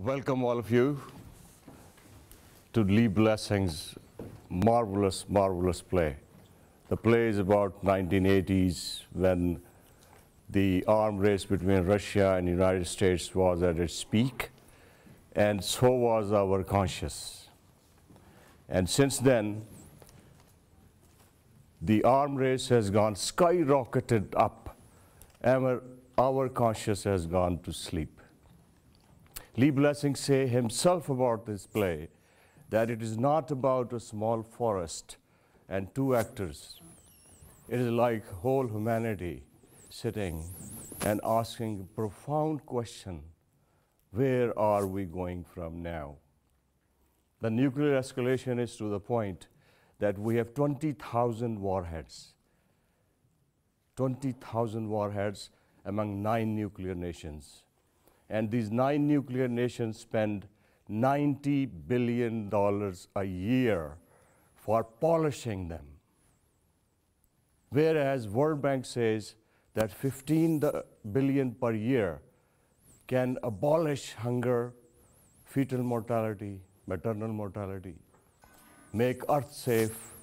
Welcome all of you to Lee Blessing's marvelous, marvelous play. The play is about 1980s when the arms race between Russia and the United States was at its peak, and so was our conscience. And since then, the arms race has gone skyrocketed up, and our conscience has gone to sleep. Lee Blessing say himself about this play that it is not about a small forest and two actors. It is like whole humanity sitting and asking a profound question, where are we going from now? The nuclear escalation is to the point that we have 20,000 warheads. 20,000 warheads among 9 nuclear nations. And these 9 nuclear nations spend $90 billion a year for polishing them. Whereas World Bank says that $15 billion per year can abolish hunger, fetal mortality, maternal mortality, make Earth safe,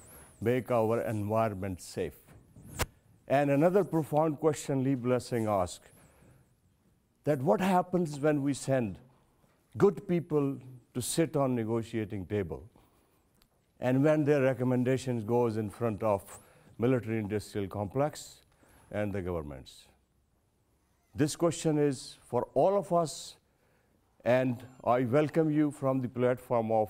make our environment safe. And another profound question Lee Blessing asked, that what happens when we send good people to sit on negotiating table, and when their recommendations goes in front of military industrial complex and the governments? This question is for all of us, and I welcome you from the platform of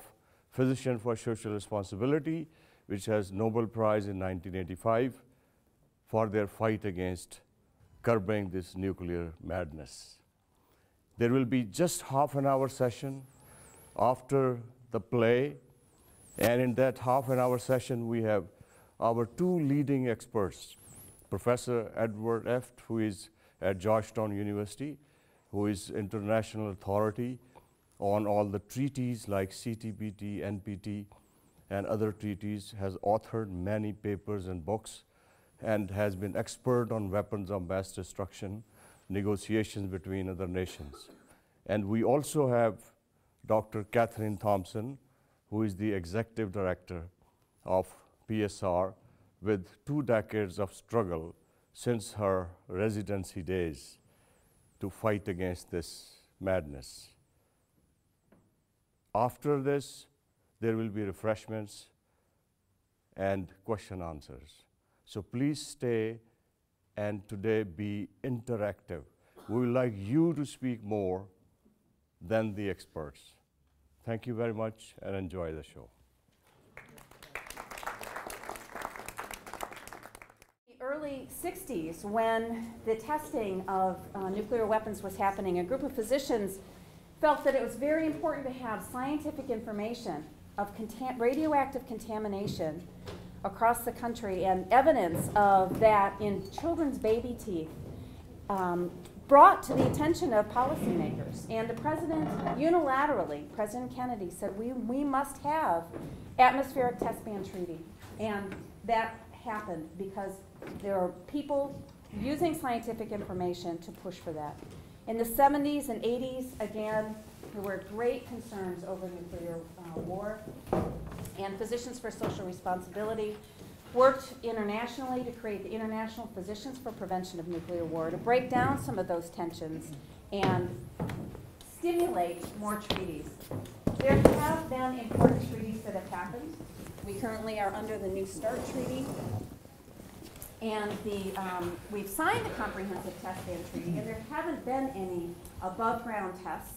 Physicians for Social Responsibility, which has Nobel Prize in 1985 for their fight against curbing this nuclear madness. There will be just half an hour session after the play, and in that half an hour session we have our 2 leading experts, Professor Edward Eft, who is at Georgetown University, who is international authority on all the treaties like CTBT, NPT, and other treaties, has authored many papers and books, and has been expert on weapons of mass destruction, negotiations between other nations. And we also have Dr. Catherine Thompson, who is the executive director of PSR, with 2 decades of struggle since her residency days to fight against this madness. After this, there will be refreshments and question answers. So please stay and today be interactive. We would like you to speak more than the experts. Thank you very much and enjoy the show. The early 60s, when the testing of nuclear weapons was happening, a group of physicians felt that it was very important to have scientific information of radioactive contamination across the country, and evidence of that in children's baby teeth brought to the attention of policymakers. And the president unilaterally, President Kennedy, said we must have atmospheric test ban treaty. And that happened because there are people using scientific information to push for that. In the 70s and 80s, again, there were great concerns over nuclear war, and Physicians for Social Responsibility worked internationally to create the International Physicians for Prevention of Nuclear War to break down some of those tensions and stimulate more treaties. There have been important treaties that have happened. We currently are under the New START Treaty, and we've signed the Comprehensive Test Ban Treaty, and there haven't been any above-ground tests.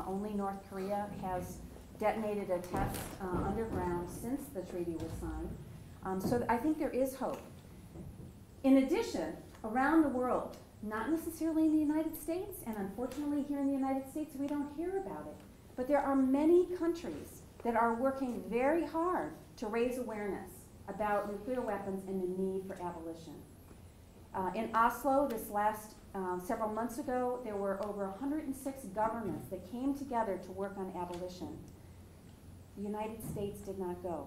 Only North Korea has detonated a test underground since the treaty was signed. So I think there is hope. In addition, around the world, not necessarily in the United States, and unfortunately here in the United States we don't hear about it, but there are many countries that are working very hard to raise awareness about nuclear weapons and the need for abolition. In Oslo, this last several months ago, there were over 106 governments that came together to work on abolition. The United States did not go.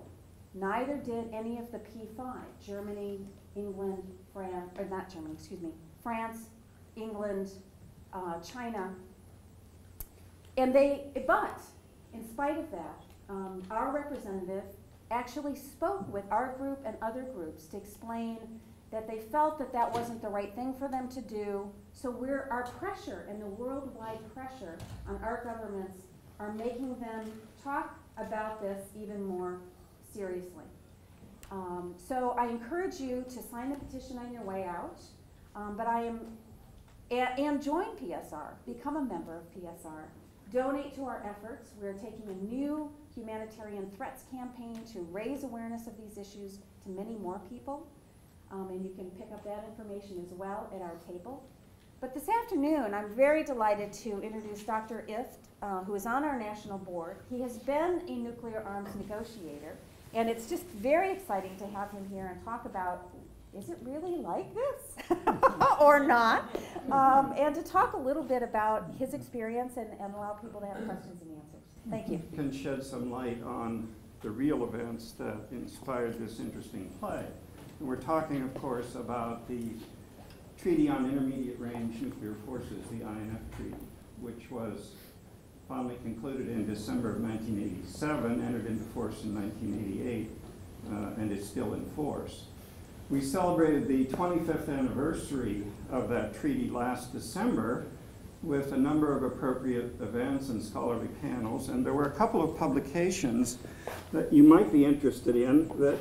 Neither did any of the P5, Germany, England, France, or not Germany, excuse me, France, England, China. But in spite of that, our representative actually spoke with our group and other groups to explain that they felt that that wasn't the right thing for them to do. So our pressure and the worldwide pressure on our governments are making them talk about this even more seriously. So I encourage you to sign the petition on your way out, and join PSR, become a member of PSR. Donate to our efforts. We're taking a new humanitarian threats campaign to raise awareness of these issues to many more people. And you can pick up that information as well at our table. But this afternoon, I'm very delighted to introduce Dr. Ift, who is on our national board. He has been a nuclear arms negotiator, and it's just very exciting to have him here and talk about, is it really like this or not? And to talk a little bit about his experience and allow people to have questions and answers. Thank you. Can shed some light on the real events that inspired this interesting play. And we're talking, of course, about the Treaty on Intermediate Range Nuclear Forces, the INF Treaty, which was finally concluded in December of 1987, entered into force in 1988, and is still in force. We celebrated the 25th anniversary of that treaty last December with a number of appropriate events and scholarly panels, and there were a couple of publications that you might be interested in that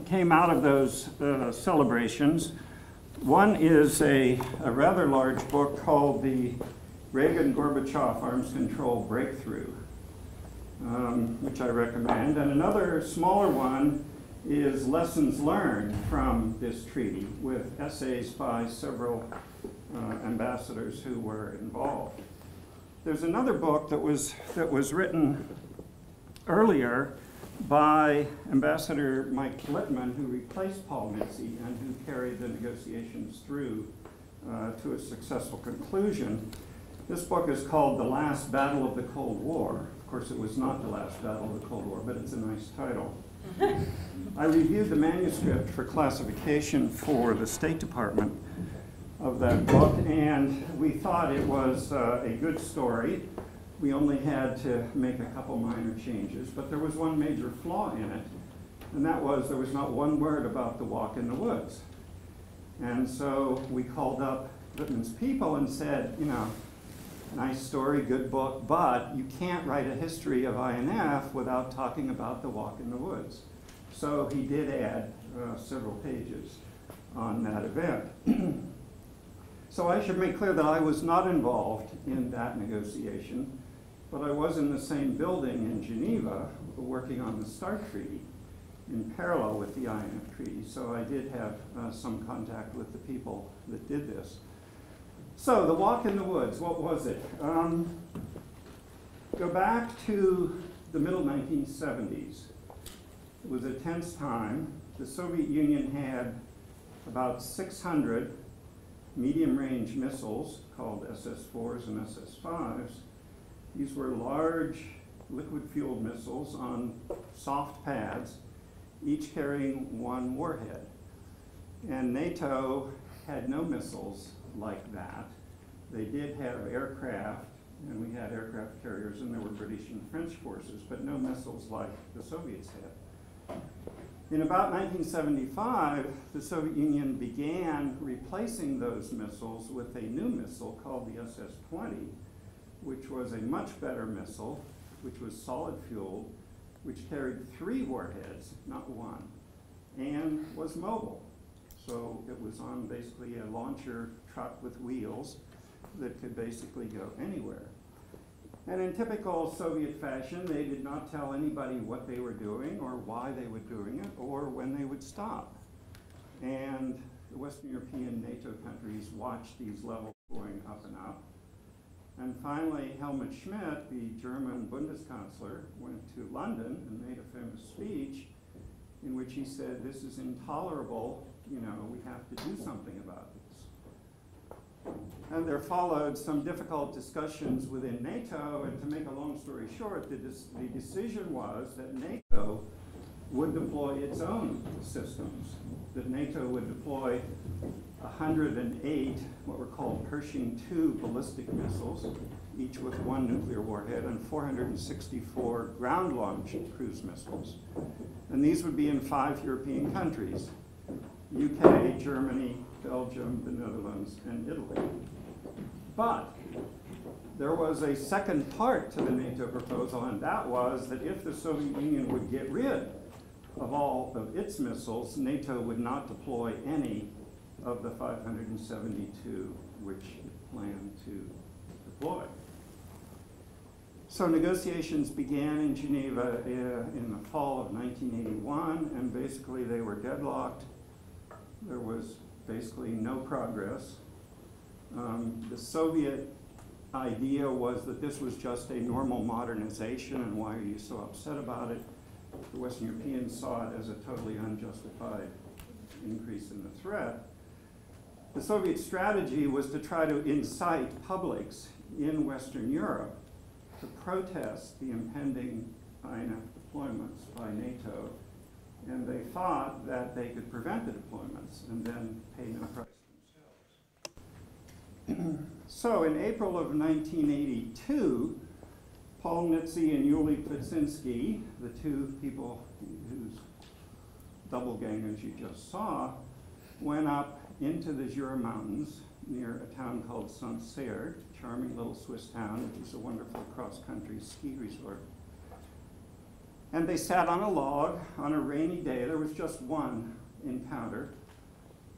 came out of those celebrations. One is a rather large book called the Reagan-Gorbachev Arms Control Breakthrough, which I recommend, and another smaller one is Lessons Learned from this treaty, with essays by several ambassadors who were involved. There's another book that was written earlier by Ambassador Mike Littman, who replaced Paul Mitzi and who carried the negotiations through to a successful conclusion. This book is called The Last Battle of the Cold War. Of course, it was not the last battle of the Cold War, but it's a nice title. I reviewed the manuscript for classification for the State Department of that book, and we thought it was a good story. We only had to make a couple minor changes, but there was one major flaw in it, and that was there was not one word about the walk in the woods. And so we called up Littman's people and said, you know, nice story, good book, but you can't write a history of INF without talking about the walk in the woods. So he did add several pages on that event. So I should make clear that I was not involved in that negotiation, but I was in the same building in Geneva working on the START Treaty in parallel with the INF Treaty. So I did have some contact with the people that did this. So the walk in the woods, what was it? Go back to the middle 1970s. It was a tense time. The Soviet Union had about 600 medium-range missiles called SS-4s and SS-5s. These were large liquid-fueled missiles on soft pads, each carrying one warhead. And NATO had no missiles like that. They did have aircraft, and we had aircraft carriers, and there were British and French forces, but no missiles like the Soviets had. In about 1975, the Soviet Union began replacing those missiles with a new missile called the SS-20, which was a much better missile, which was solid-fueled, which carried 3 warheads, not one, and was mobile. So it was on basically a launcher truck with wheels that could basically go anywhere. And in typical Soviet fashion, they did not tell anybody what they were doing or why they were doing it or when they would stop. And the Western European NATO countries watched these levels going up and up. And finally, Helmut Schmidt, the German Bundeskanzler, went to London and made a famous speech in which he said, this is intolerable, you know, we have to do something about this. And there followed some difficult discussions within NATO, and to make a long story short, the decision was that NATO would deploy its own systems, that NATO would deploy 108 what were called Pershing II ballistic missiles, each with 1 nuclear warhead, and 464 ground-launched cruise missiles. And these would be in 5 European countries: UK, Germany, Belgium, the Netherlands, and Italy. But there was a second part to the NATO proposal, and that was that if the Soviet Union would get rid of all of its missiles, NATO would not deploy any of the 572 which it planned to deploy. So negotiations began in Geneva in the fall of 1981, and basically they were deadlocked. There was basically no progress. The Soviet idea was that this was just a normal modernization, and why are you so upset about it? The Western Europeans saw it as a totally unjustified increase in the threat. The Soviet strategy was to try to incite publics in Western Europe to protest the impending INF deployments by NATO, and they thought that they could prevent the deployments and then pay no price themselves. So in April of 1982, Paul Nitze and Yuli Kvitsinski, the 2 people whose doppelgangers you just saw, went up into the Jura Mountains near a town called Sancerre, charming little Swiss town, which is a wonderful cross-country ski resort. And they sat on a log on a rainy day. There was just one encounter.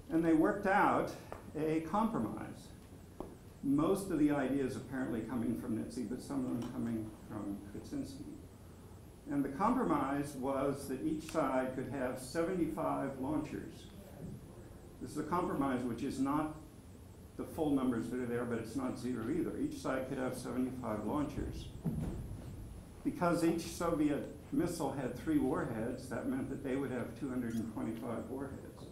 And they worked out a compromise. Most of the ideas apparently coming from Nitze, but some of them coming from Kvitsinski. And the compromise was that each side could have 75 launchers. This is a compromise which is not the full numbers that are there, but it's not 0 either. Each side could have 75 launchers. Because each Soviet missile had 3 warheads, that meant that they would have 225 warheads.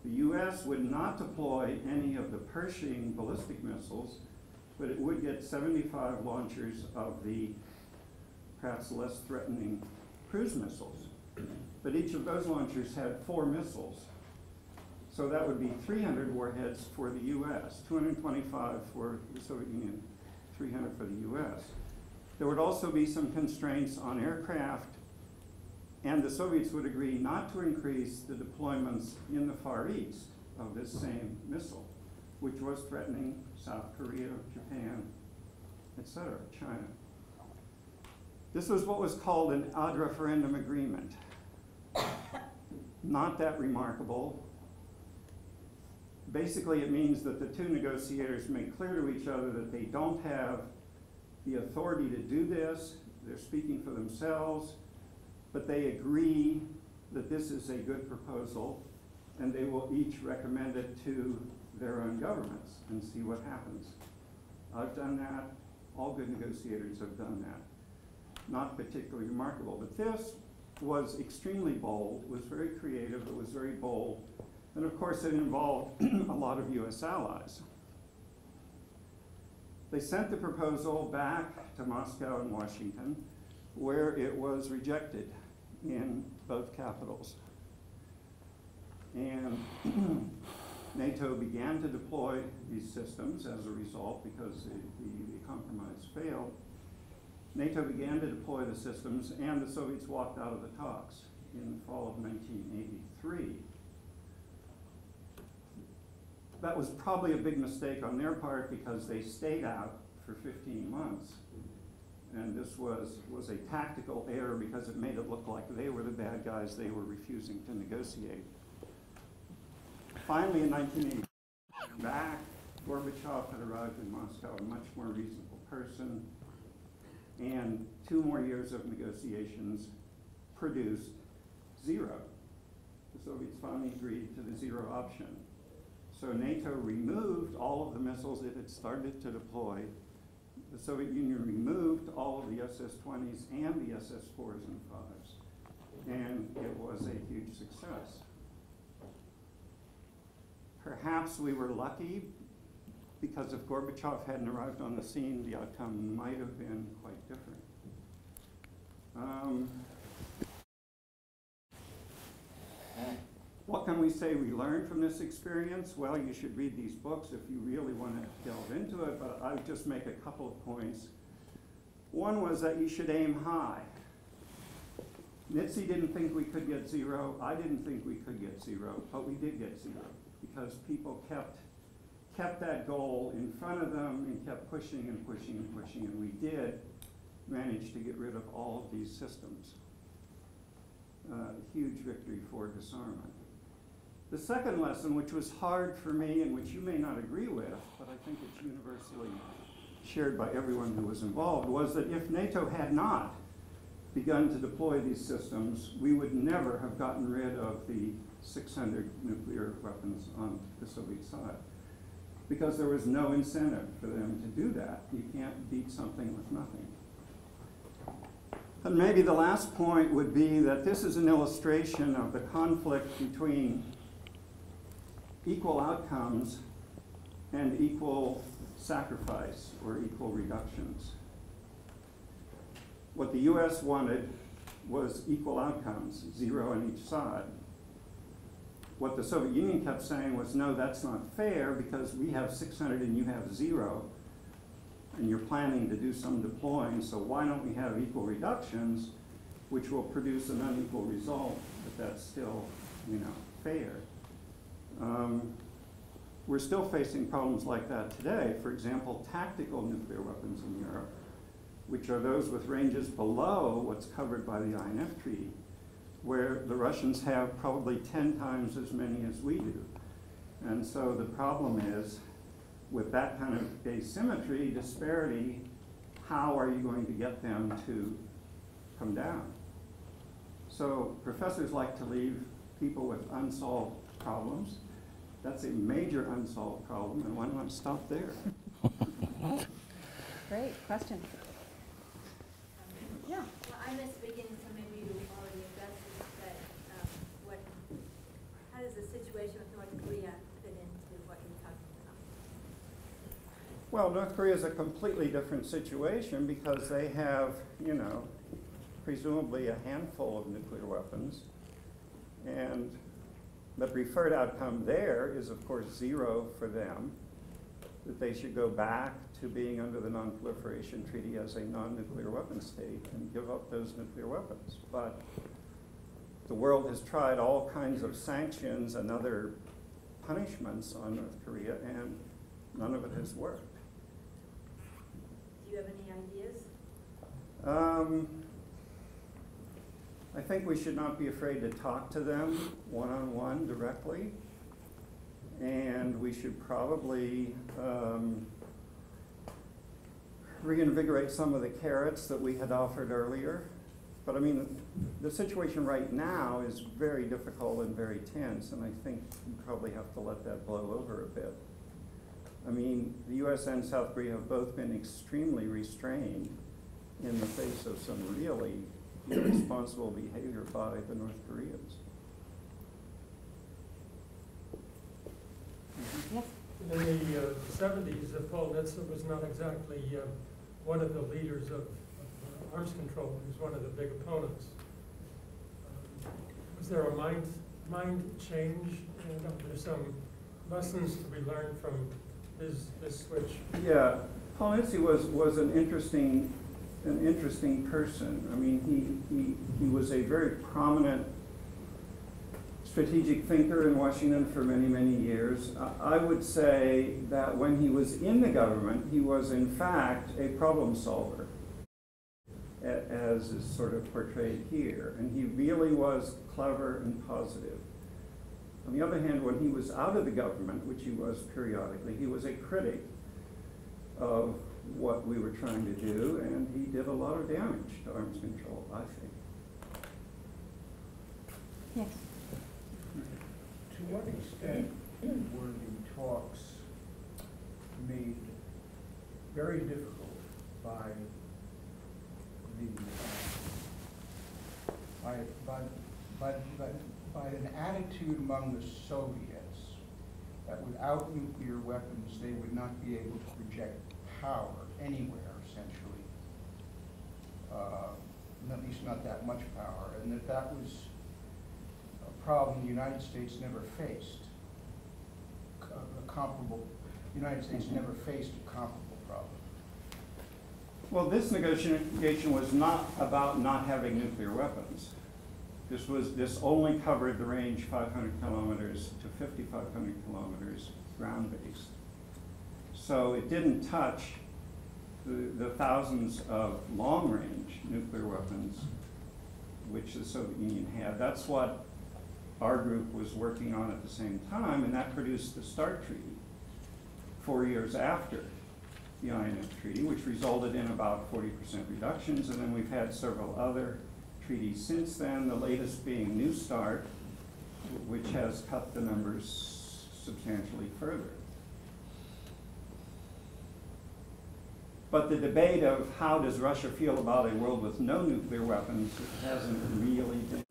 The US would not deploy any of the Pershing ballistic missiles, but it would get 75 launchers of the perhaps less threatening cruise missiles. But each of those launchers had 4 missiles. So that would be 300 warheads for the US, 225 for the Soviet Union, 300 for the US. There would also be some constraints on aircraft, and the Soviets would agree not to increase the deployments in the Far East of this same missile, which was threatening South Korea, Japan, etc., China. This was what was called an ad referendum agreement. Not that remarkable. Basically, it means that the 2 negotiators make clear to each other that they don't have the authority to do this. They're speaking for themselves, but they agree that this is a good proposal, and they will each recommend it to their own governments and see what happens. I've done that. All good negotiators have done that. Not particularly remarkable, but this was extremely bold, was very creative, it was very bold, and of course it involved a lot of US allies. They sent the proposal back to Moscow and Washington, where it was rejected in both capitals. And NATO began to deploy these systems as a result because the compromise failed. NATO began to deploy the systems, and the Soviets walked out of the talks in the fall of 1983. That was probably a big mistake on their part because they stayed out for 15 months. And this was a tactical error because it made it look like they were the bad guys, they were refusing to negotiate. Finally, in 1980, back, Gorbachev had arrived in Moscow, a much more reasonable person, and 2 more years of negotiations produced 0. The Soviets finally agreed to the 0 option. So NATO removed all of the missiles it had started to deploy. The Soviet Union removed all of the SS-20s and the SS-4s and 5s, and it was a huge success. Perhaps we were lucky because if Gorbachev hadn't arrived on the scene, the outcome might have been quite different. What can we say we learned from this experience? Well, you should read these books if you really want to delve into it, but I would just make a couple of points. One was that you should aim high. NITSE didn't think we could get 0. I didn't think we could get 0, but we did get 0 because people kept that goal in front of them and kept pushing and pushing and pushing, and we did manage to get rid of all of these systems. Huge victory for disarmament. The second lesson, which was hard for me and which you may not agree with, but I think it's universally shared by everyone who was involved, was that if NATO had not begun to deploy these systems, we would never have gotten rid of the 600 nuclear weapons on the Soviet side, because there was no incentive for them to do that. You can't beat something with nothing. And maybe the last point would be that this is an illustration of the conflict between equal outcomes and equal sacrifice or equal reductions. What the US wanted was equal outcomes, 0 on each side. What the Soviet Union kept saying was, no, that's not fair because we have 600 and you have 0, and you're planning to do some deploying, so why don't we have equal reductions, which will produce an unequal result, but that's still, fair. We're still facing problems like that today. For example, tactical nuclear weapons in Europe, which are those with ranges below what's covered by the INF Treaty, where the Russians have probably 10 times as many as we do. And so the problem is, with that kind of asymmetry, disparity, how are you going to get them to come down? So professors like to leave people with unsolved problems. That's a major unsolved problem, and why don't I stop there? Great question. Yeah. Well, I missed the beginning, so maybe you already addressed this, but how does the situation with North Korea fit into what you're talking about? Well, North Korea is a completely different situation because they have, presumably a handful of nuclear weapons. And the preferred outcome there is, of course, 0 for them, that they should go back to being under the Non-Proliferation Treaty as a non-nuclear weapon state and give up those nuclear weapons. But the world has tried all kinds of sanctions and other punishments on North Korea, and none of it has worked. Do you have any ideas? I think we should not be afraid to talk to them one-on-one directly, and we should probably reinvigorate some of the carrots that we had offered earlier. But I mean, the situation right now is very difficult and very tense, and I think you probably have to let that blow over a bit. I mean, the US and South Korea have both been extremely restrained in the face of some really irresponsible behavior by the North Koreans. Yes. In the 70s, Paul Nitze was not exactly one of the leaders of arms control. He was one of the big opponents. Was there a mind change? And are there some lessons to be learned from his switch? Yeah, Paul Nitze was an interesting person. I mean, he was a very prominent strategic thinker in Washington for many, many years. I would say that when he was in the government, he was in fact a problem solver, as is sort of portrayed here. And he really was clever and positive. On the other hand, when he was out of the government, which he was periodically, he was a critic of what we were trying to do, and he did a lot of damage to arms control, I think. Yes. To what extent were the talks made very difficult by an attitude among the Soviets that without nuclear weapons they would not be able to project power anywhere, essentially, at least not that much power, and that was problem the United States never faced. A comparable, the United States never faced a comparable problem. Well, this negotiation was not about not having nuclear weapons. This only covered the range 500 kilometers to 5,500 kilometers ground-based. So it didn't touch the thousands of long-range nuclear weapons which the Soviet Union had. That's what our group was working on at the same time, and that produced the START Treaty 4 years after the INF Treaty, which resulted in about 40% reductions, and then we've had several other treaties since then, the latest being New START, which has cut the numbers substantially further. But the debate of how does Russia feel about a world with no nuclear weapons hasn't really been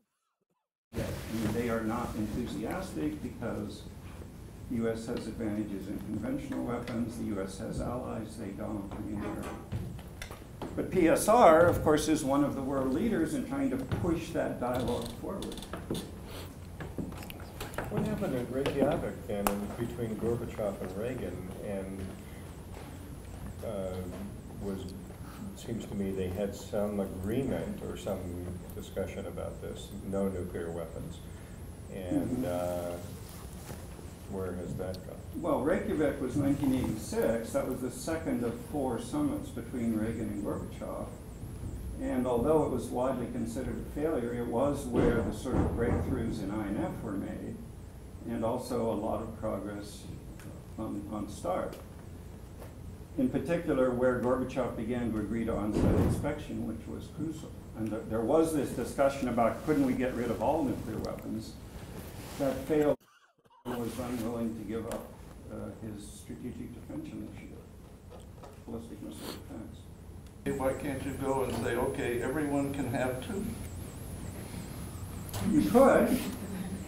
yet. I mean, they are not enthusiastic because the U.S. has advantages in conventional weapons, the U.S. has allies, they don't. I mean, but PSR, of course, is one of the world leaders in trying to push that dialogue forward. What happened in Reykjavik then between Gorbachev and Reagan, and it seems to me they had some agreement or some discussion about this, no nuclear weapons, and where has that gone? Well, Reykjavik was 1986. That was the second of 4 summits between Reagan and Gorbachev. And although it was widely considered a failure, it was where the sort of breakthroughs in INF were made, and also a lot of progress on START. In particular, where Gorbachev began to agree to on-site inspection, which was crucial. And there was this discussion about couldn't we get rid of all nuclear weapons. That failed. He was unwilling to give up his strategic defense initiative, ballistic missile defense. Why can't you go and say, okay, everyone can have 2? You could,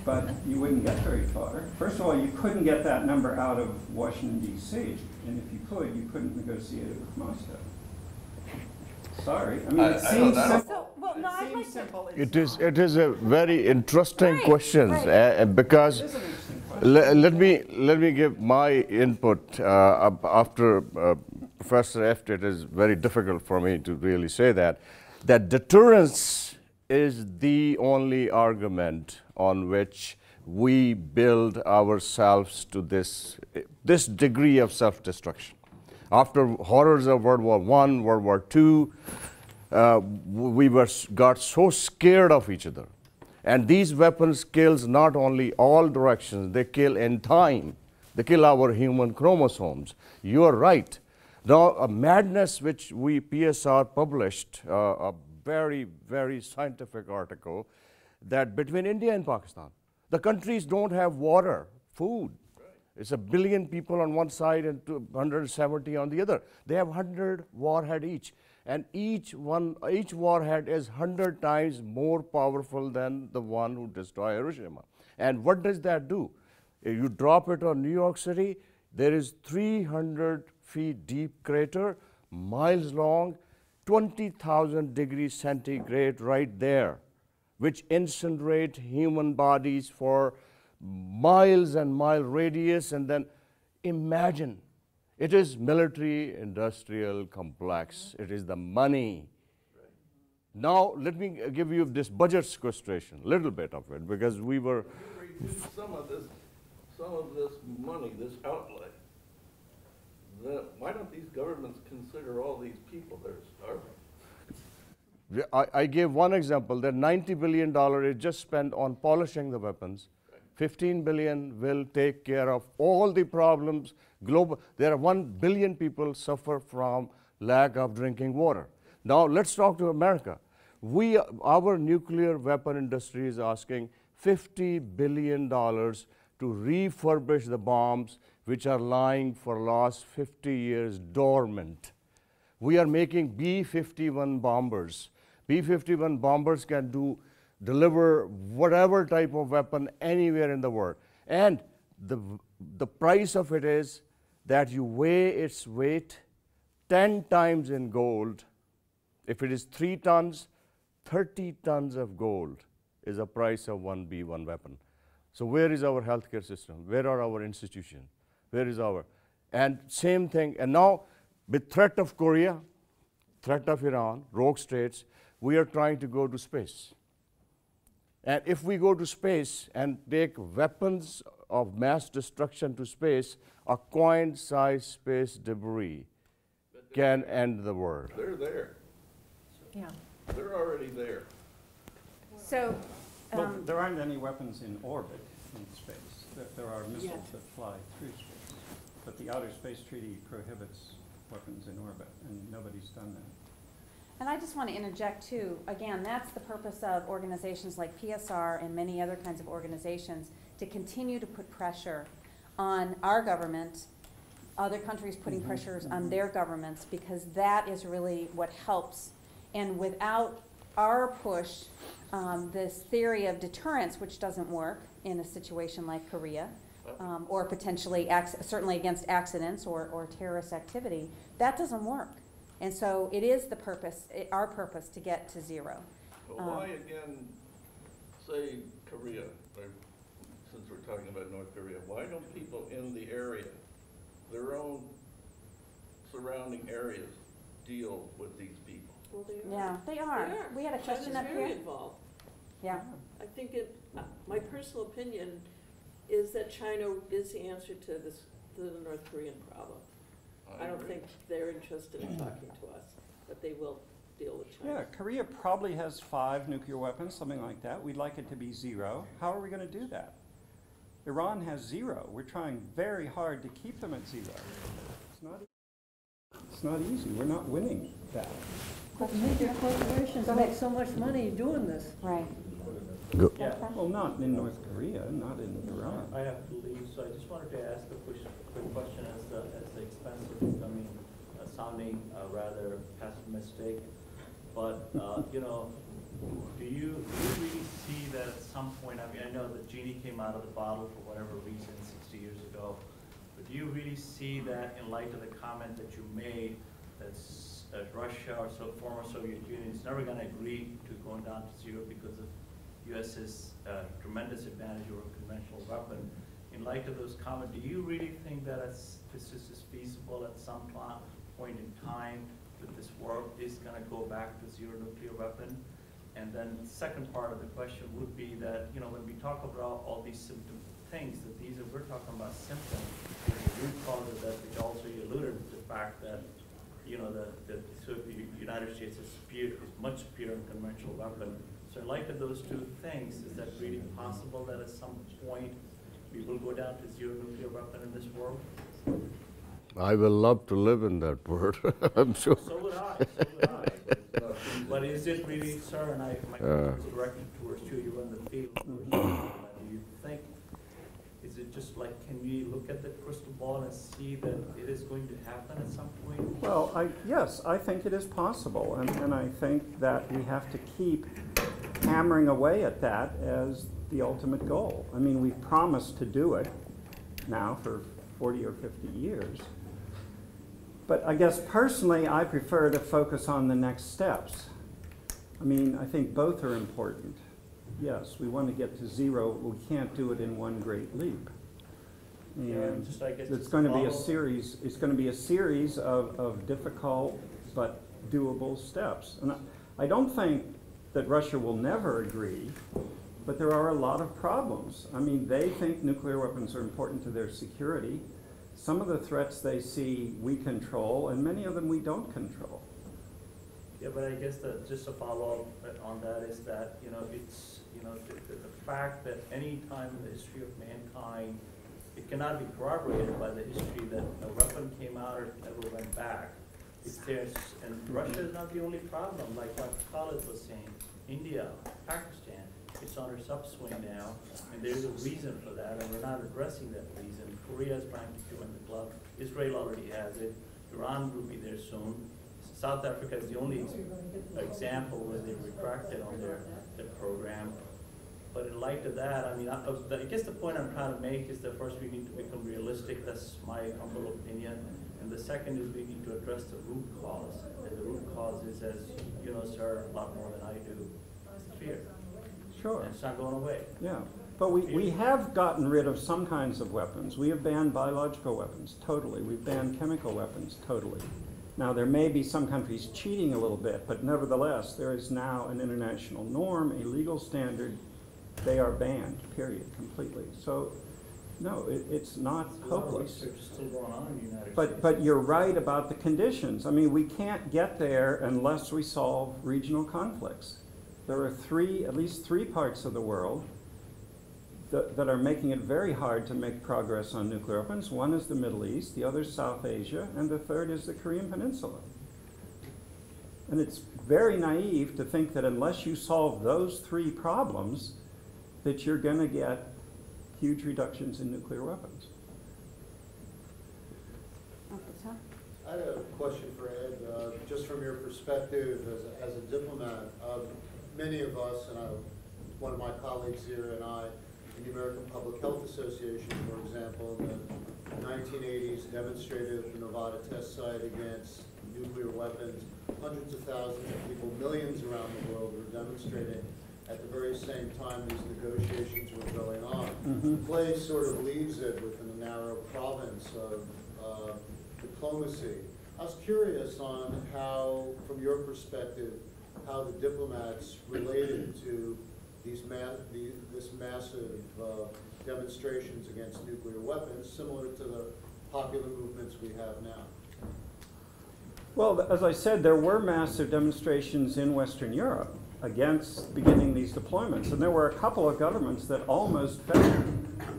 but you wouldn't get very far. First of all, you couldn't get that number out of Washington, D.C. And if you could, you couldn't negotiate it with Moscow. Sorry. I mean, it seems simple. So, well, no, I'd like to. Simple. It is a very interesting Right, question because It is an interesting question. let me give my input after Professor Eft. It is very difficult for me to really say that deterrence is the only argument on which we build ourselves to this degree of self-destruction. After horrors of World War I, World War II, we got so scared of each other. And these weapons kills not only all directions, they kill in time. They kill our human chromosomes. You are right. Now, a madness which PSR published, a very, very scientific article, that between India and Pakistan, the countries don't have water, food. It's 1 billion people on one side and 170 on the other. They have 100 warhead each. And each warhead is 100 times more powerful than the one who destroyed Hiroshima. And what does that do? If you drop it on New York City, there is 300 feet deep crater, miles long, 20,000 degrees centigrade right there, which incinerate human bodies for miles and mile radius. And then imagine, it is military industrial complex. It is the money. Now let me give you this budget sequestration, little bit of it, because we were Some of this money, this outlay, why don't these governments consider all these people that are starving? I gave one example that $90 billion is just spent on polishing the weapons. 15 billion will take care of all the problems. There are 1 billion people suffer from lack of drinking water. Now let's talk to America. Our nuclear weapon industry is asking $50 billion to refurbish the bombs which are lying for last 50 years dormant. We are making B-51 bombers. B-51 bombers can deliver whatever type of weapon anywhere in the world. And the price of it is that you weigh its weight 10 times in gold. If it is 3 tons, 30 tons of gold is the price of one B1 weapon. So where is our healthcare system? Where are our institutions? Where is our, and same thing, and now with threat of Korea, threat of Iran, rogue states, we are trying to go to space. And if we go to space and take weapons of mass destruction to space, a coin-sized space debris can end the world. They're there. Yeah. They're already there. So, Well, there aren't any weapons in orbit in space. There are missiles that fly through space. But the Outer Space Treaty prohibits weapons in orbit, and nobody's done that. and I just want to interject too, again, that's the purpose of organizations like PSR and many other kinds of organizations, to continue to put pressure on our government, other countries putting pressures on their governments, because that is really what helps. And without our push, this theory of deterrence, which doesn't work in a situation like Korea, or potentially certainly against accidents or terrorist activity, that doesn't work. And so it is the purpose, our purpose, to get to zero. But why again, say Korea, or since we're talking about North Korea, why don't people in the area, their own surrounding areas, deal with these people? Well, they are. Yeah, they are. We had a question China's up very here. involved. Yeah. I think my personal opinion is that China is the answer to the North Korean problem. I don't agree. think they're interested in talking to us, but they will deal with China. Yeah, Korea probably has 5 nuclear weapons, something like that. We'd like it to be 0. How are we going to do that? Iran has 0. We're trying very hard to keep them at 0. It's not easy. We're not winning that. But major corporations Go ahead. make so much money doing this. Right. Yeah. Well, not in North Korea, not in Iran. I have to leave, so I just wanted to ask a quick question as the expense is becoming, sounding rather pessimistic. But, you know, do you really see that at some point, I mean, I know the genie came out of the bottle for whatever reason 60 years ago, but do you really see that in light of the comment that you made that Russia or former Soviet Union is never going to agree to going down to 0 because of U.S.'s tremendous advantage over a conventional weapon? In light of those comments, do you really think that this is feasible at some point in time, that this world is going to go back to 0 nuclear weapon? And then the second part of the question would be that, you know, when we talk about all these symptom things, that we're talking about symptoms, the root cause of that, which also you alluded to the fact that, you know, the United States is much superior in conventional weapon. So in light of those two things, is that really possible that at some point we will go down to 0 nuclear weapon in this world? I will love to live in that world, I'm sure. So would I. But is it really, sir, and my question is directed towards you, you're in the field. Do you think, is it just like, can we look at the crystal ball and see that it is going to happen at some point? Well, yes, I think it is possible, and I think that we have to keep hammering away at that as the ultimate goal. I mean, we've promised to do it now for 40 or 50 years. But I guess personally, I prefer to focus on the next steps. I mean, I think both are important. Yes, we want to get to 0. We can't do it in one great leap. And Just, I guess, it's just going to be a follow- series. It's going to be a series of difficult but doable steps. And I don't think that Russia will never agree, but there are a lot of problems. I mean, they think nuclear weapons are important to their security. Some of the threats they see we control, and many of them we don't control. Yeah, but I guess that just a follow-up on that is that, you know, it's, you know, the fact that any time in the history of mankind, it cannot be corroborated by the history that a weapon came out or never went back. It's there, and Russia is not the only problem, like what Khalid was saying. India, Pakistan, it's on its upswing now, and there's a reason for that, and we're not addressing that reason. Korea is trying to join the club. Israel already has it. Iran will be there soon. South Africa is the only example where they retracted on their program. But in light of that, I mean, I guess the point I'm trying to make is that first we need to become realistic. That's my humble opinion. And the second is we need to address the root cause. And the root cause is, as you know, sir, a lot more than I do, fear. Sure. And it's not going away. Yeah, but we have gotten rid of some kinds of weapons. We have banned biological weapons, totally. We've banned chemical weapons, totally. Now, there may be some countries cheating a little bit, but nevertheless, there is now an international norm, a legal standard. They are banned, period, completely. So, no, it's not hopeless. Research is still going on in the United States. But you're right about the conditions. I mean, we can't get there unless we solve regional conflicts. There are at least three parts of the world that are making it very hard to make progress on nuclear weapons. One is the Middle East, the other is South Asia, and the third is the Korean Peninsula. And it's very naive to think that unless you solve those three problems, that you're going to get huge reductions in nuclear weapons. I had a question for Ed, just from your perspective as a diplomat. Many of us, and one of my colleagues here and I, in the American Public Health Association, for example, in the 1980s demonstrated at the Nevada test site against nuclear weapons. Hundreds of thousands of people, millions around the world were demonstrating at the very same time these negotiations were going on. The play sort of leaves it within a narrow province of diplomacy. I was curious on how, from your perspective, how the diplomats related to this massive demonstrations against nuclear weapons, similar to the popular movements we have now. Well, as I said, there were massive demonstrations in Western Europe against beginning these deployments, and there were a couple of governments that almost failed.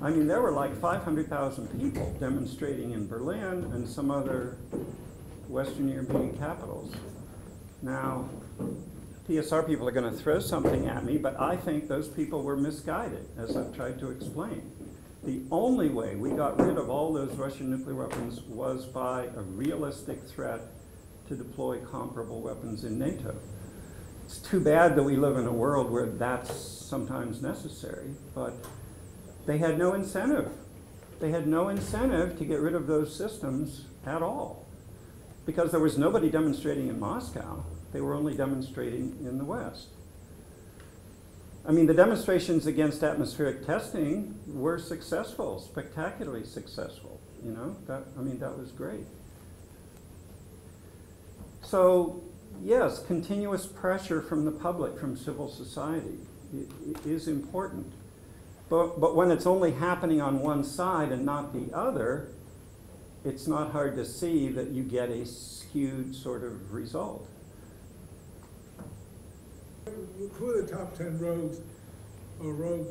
I mean, there were like 500,000 people demonstrating in Berlin and some other Western European capitals. Now, PSR people are going to throw something at me, but I think those people were misguided, as I've tried to explain. The only way we got rid of all those Russian nuclear weapons was by a realistic threat to deploy comparable weapons in NATO. It's too bad that we live in a world where that's sometimes necessary, but they had no incentive. They had no incentive to get rid of those systems at all, because there was nobody demonstrating in Moscow. They were only demonstrating in the West. I mean, the demonstrations against atmospheric testing were successful, spectacularly successful. You know, that was great. So, yes, continuous pressure from the public, from civil society, is important. But when it's only happening on one side and not the other, it's not hard to see that you get a skewed sort of result. Who are the top 10 rogues or rogue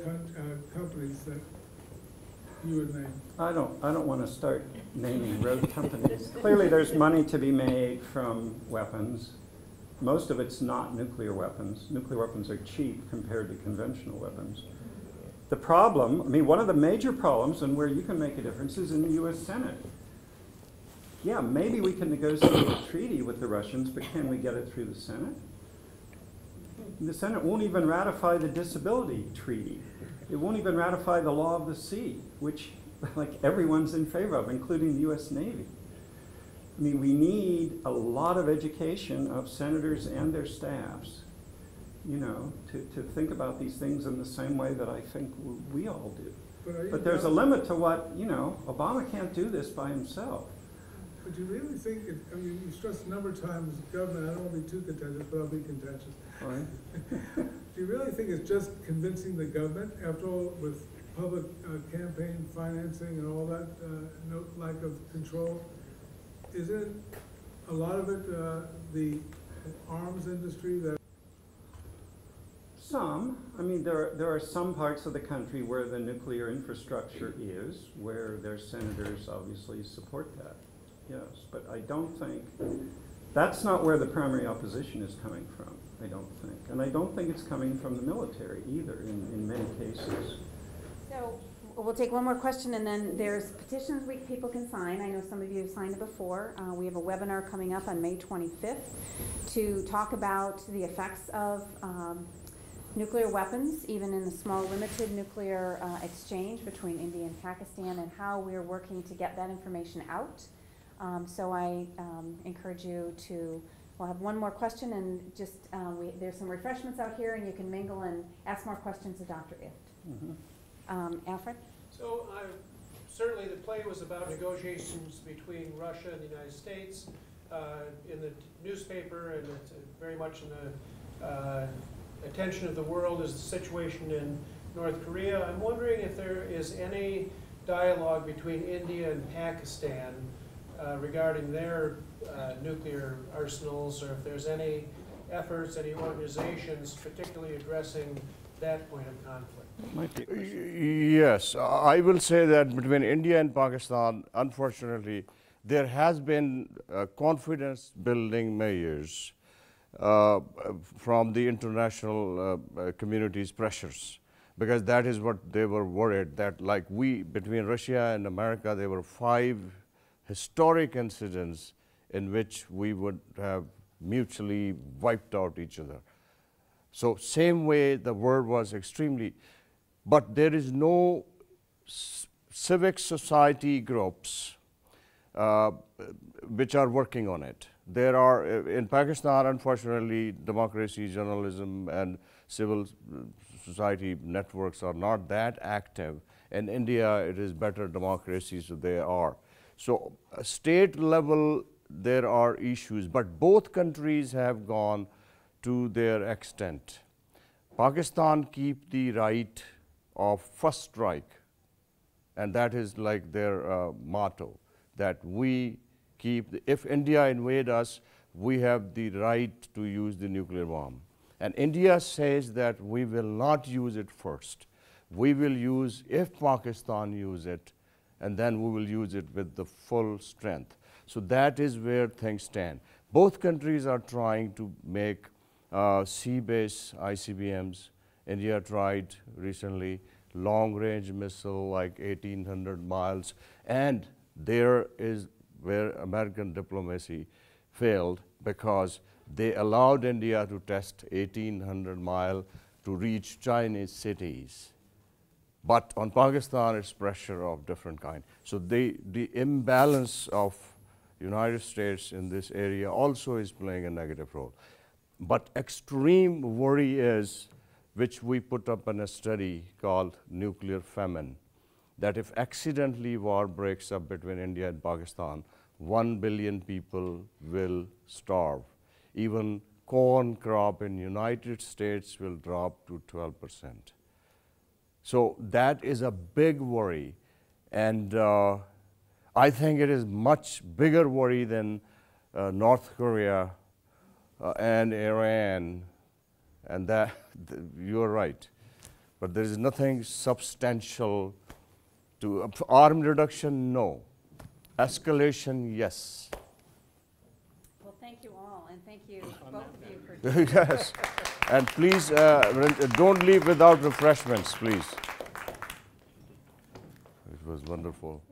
companies that you would name? I don't want to start naming rogue companies. Clearly there's money to be made from weapons. Most of it's not nuclear weapons. Nuclear weapons are cheap compared to conventional weapons. The problem, I mean, one of the major problems and where you can make a difference is in the US Senate. Yeah, maybe we can negotiate a treaty with the Russians, but can we get it through the Senate? The Senate won't even ratify the disability treaty. It won't even ratify the law of the sea, which like everyone's in favor of, including the US Navy. I mean, we need a lot of education of senators and their staffs, you know, to think about these things in the same way that I think we all do. But there's a limit to what, you know, Obama can't do this by himself. But you really think, I mean, you stressed a number of times government, I don't want to be too contentious, but I'll be contentious. All right. Do you really think it's just convincing the government, after all, with public campaign financing and all that, no lack of control? Isn't a lot of it the arms industry that? Some. I mean, there are some parts of the country where the nuclear infrastructure is, where their senators obviously support that. Yes, but I don't think, that's not where the primary opposition is coming from, I don't think. And I don't think it's coming from the military either, in many cases. So we'll take one more question, and then there's petitions people can sign. I know some of you have signed it before. We have a webinar coming up on May 25th to talk about the effects of nuclear weapons, even in a small limited nuclear exchange between India and Pakistan, and how we're working to get that information out. So I encourage you to We'll have one more question, and just there's some refreshments out here, and you can mingle and ask more questions of Dr. Ift. Alfred? So certainly the play was about negotiations between Russia and the United States. In the newspaper, and it's very much in the attention of the world, is the situation in North Korea. I'm wondering if there is any dialogue between India and Pakistan regarding their nuclear arsenals, or if there's any efforts, any organizations particularly addressing that point of conflict. Yes, I will say that between India and Pakistan, unfortunately, there has been confidence building measures from the international community's pressures, because that is what they were worried, that like between Russia and America, there were 5 historic incidents in which we would have mutually wiped out each other. So same way the world was extremely, but there is no civic society groups which are working on it. There are, in Pakistan, unfortunately, democracy, journalism, and civil society networks are not that active. In India, it is better democracy, so they are. So state level, there are issues, but both countries have gone to their extent. Pakistan keep the right of first strike, and that is like their motto, that we keep, if India invade us, we have the right to use the nuclear bomb. And India says that we will not use it first. We will use, if Pakistan use it, and then we will use it with the full strength. So that is where things stand. Both countries are trying to make sea-based ICBMs. India tried recently long-range missile like 1,800 miles, and there is where American diplomacy failed, because they allowed India to test 1,800 mile to reach Chinese cities. But on Pakistan, it's pressure of different kind. So the imbalance of United States in this area also is playing a negative role. But extreme worry is, which we put up in a study called nuclear famine, that if accidentally war breaks up between India and Pakistan, 1 billion people will starve. Even corn crop in United States will drop to 12%. So that is a big worry, and I think it is much bigger worry than North Korea and Iran, and that you're right. But there is nothing substantial to armed reduction, no. Escalation, yes. Well, thank you all, and thank you, both of you, for yes, and please don't leave without refreshments, please. It was wonderful.